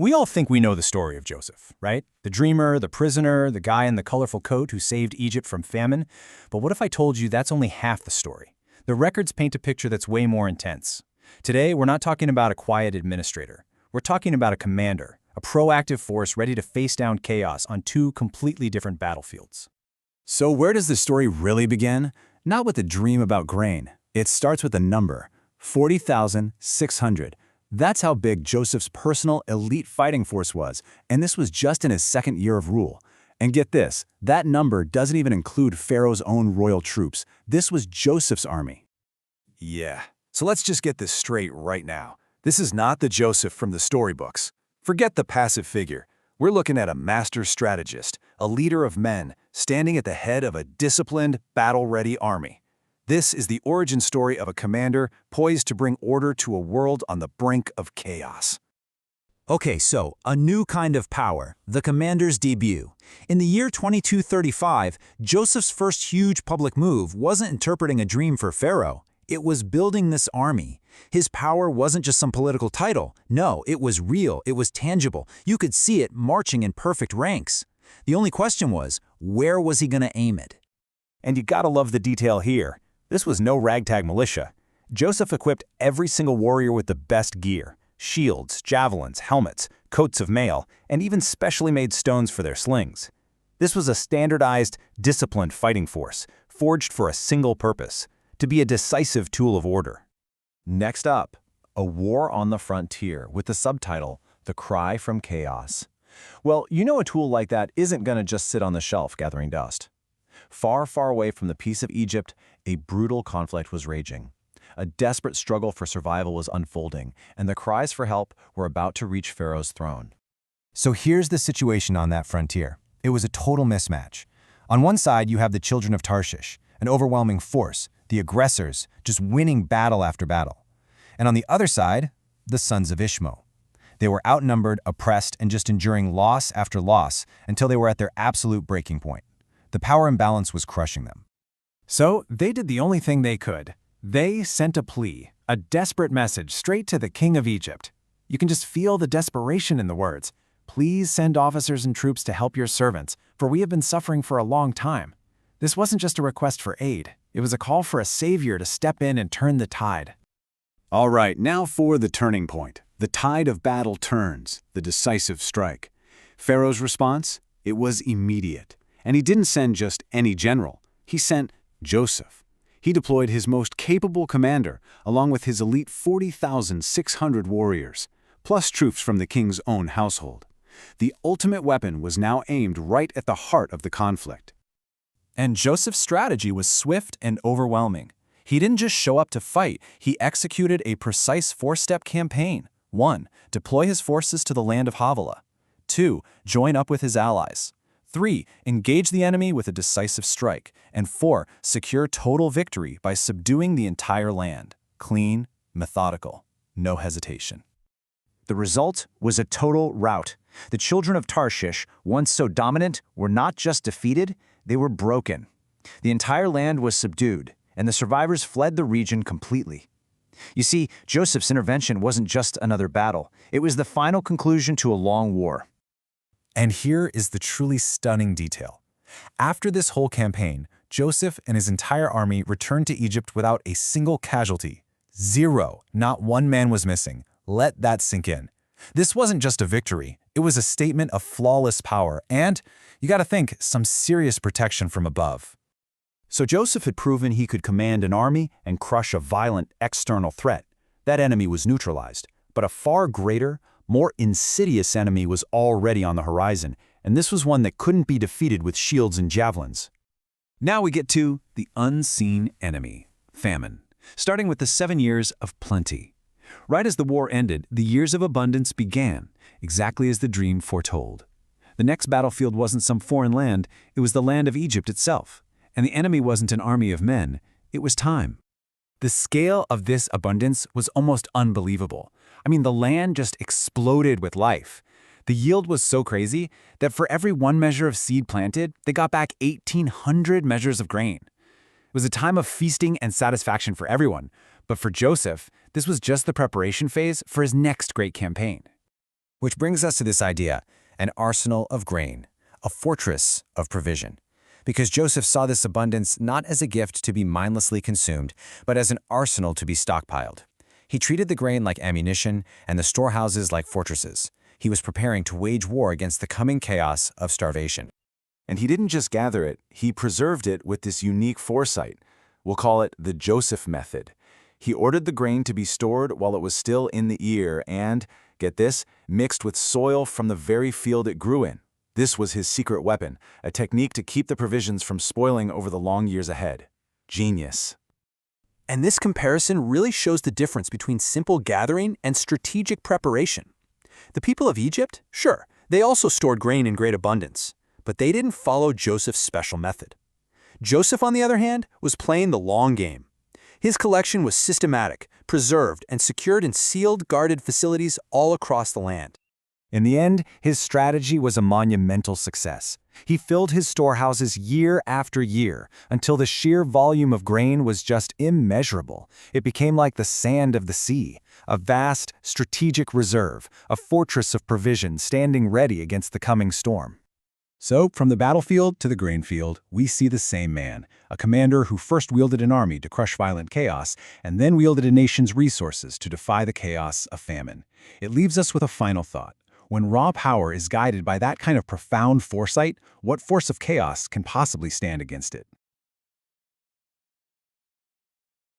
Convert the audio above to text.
We all think we know the story of Joseph, right? The dreamer, the prisoner, the guy in the colorful coat who saved Egypt from famine. But what if I told you that's only half the story? The records paint a picture that's way more intense. Today, we're not talking about a quiet administrator. We're talking about a commander, a proactive force ready to face down chaos on two completely different battlefields. So where does the story really begin? Not with a dream about grain. It starts with a number, 40,600. That's how big Joseph's personal elite fighting force was, and this was just in his second year of rule. And get this, that number doesn't even include Pharaoh's own royal troops. This was Joseph's army. Yeah, so let's just get this straight right now. This is not the Joseph from the storybooks. Forget the passive figure. We're looking at a master strategist, a leader of men, standing at the head of a disciplined, battle-ready army. This is the origin story of a commander poised to bring order to a world on the brink of chaos. Okay, so a new kind of power, the commander's debut. In the year 2235, Joseph's first huge public move wasn't interpreting a dream for Pharaoh. It was building this army. His power wasn't just some political title. No, it was real, it was tangible. You could see it marching in perfect ranks. The only question was, where was he going to aim it? And you gotta love the detail here. This was no ragtag militia. Joseph equipped every single warrior with the best gear: shields, javelins, helmets, coats of mail, and even specially made stones for their slings. This was a standardized, disciplined fighting force, forged for a single purpose: to be a decisive tool of order. Next up, a war on the frontier with the subtitle, The Cry from Chaos. Well, you know a tool like that isn't gonna just sit on the shelf gathering dust. Far, far away from the peace of Egypt, a brutal conflict was raging. A desperate struggle for survival was unfolding, and the cries for help were about to reach Pharaoh's throne. So here's the situation on that frontier. It was a total mismatch. On one side, you have the children of Tarshish, an overwhelming force, the aggressors, just winning battle after battle. And on the other side, the sons of Ishmael. They were outnumbered, oppressed, and just enduring loss after loss until they were at their absolute breaking point. The power imbalance was crushing them. So they did the only thing they could. They sent a plea, a desperate message straight to the king of Egypt. You can just feel the desperation in the words. Please send officers and troops to help your servants, for we have been suffering for a long time. This wasn't just a request for aid. It was a call for a savior to step in and turn the tide. All right, now for the turning point. The tide of battle turns, the decisive strike. Pharaoh's response? It was immediate. And he didn't send just any general. He sent Joseph. He deployed his most capable commander, along with his elite 40,600 warriors, plus troops from the king's own household. The ultimate weapon was now aimed right at the heart of the conflict. And Joseph's strategy was swift and overwhelming. He didn't just show up to fight, he executed a precise four-step campaign. 1. Deploy his forces to the land of Havilah. 2. Join up with his allies. 3. Engage the enemy with a decisive strike. And 4. Secure total victory by subduing the entire land. Clean, methodical, no hesitation. The result was a total rout. The children of Tarshish, once so dominant, were not just defeated, they were broken. The entire land was subdued, and the survivors fled the region completely. You see, Joseph's intervention wasn't just another battle. It was the final conclusion to a long war. And here is the truly stunning detail. After this whole campaign, Joseph and his entire army returned to Egypt without a single casualty. 0. Not one man was missing. Let that sink in. This wasn't just a victory. It was a statement of flawless power and, you gotta think, some serious protection from above. So Joseph had proven he could command an army and crush a violent external threat. That enemy was neutralized, but a far greater, more insidious enemy was already on the horizon, and this was one that couldn't be defeated with shields and javelins. Now we get to the unseen enemy, famine, starting with the 7 years of plenty. Right as the war ended, the years of abundance began, exactly as the dream foretold. The next battlefield wasn't some foreign land, it was the land of Egypt itself. And the enemy wasn't an army of men, it was time. The scale of this abundance was almost unbelievable. I mean, the land just exploded with life. The yield was so crazy that for every 1 measure of seed planted, they got back 1,800 measures of grain. It was a time of feasting and satisfaction for everyone, but for Joseph, this was just the preparation phase for his next great campaign. Which brings us to this idea, an arsenal of grain, a fortress of provision. Because Joseph saw this abundance not as a gift to be mindlessly consumed, but as an arsenal to be stockpiled. He treated the grain like ammunition and the storehouses like fortresses. He was preparing to wage war against the coming chaos of starvation. And he didn't just gather it, he preserved it with this unique foresight. We'll call it the Joseph method. He ordered the grain to be stored while it was still in the ear and, get this, mixed with soil from the very field it grew in. This was his secret weapon, a technique to keep the provisions from spoiling over the long years ahead. Genius. And this comparison really shows the difference between simple gathering and strategic preparation. The people of Egypt, sure, they also stored grain in great abundance, but they didn't follow Joseph's special method. Joseph, on the other hand, was playing the long game. His collection was systematic, preserved, and secured in sealed, guarded facilities all across the land. In the end, his strategy was a monumental success. He filled his storehouses year after year until the sheer volume of grain was just immeasurable. It became like the sand of the sea, a vast, strategic reserve, a fortress of provision standing ready against the coming storm. So, from the battlefield to the grain field, we see the same man, a commander who first wielded an army to crush violent chaos, and then wielded a nation's resources to defy the chaos of famine. It leaves us with a final thought. When raw power is guided by that kind of profound foresight, what force of chaos can possibly stand against it?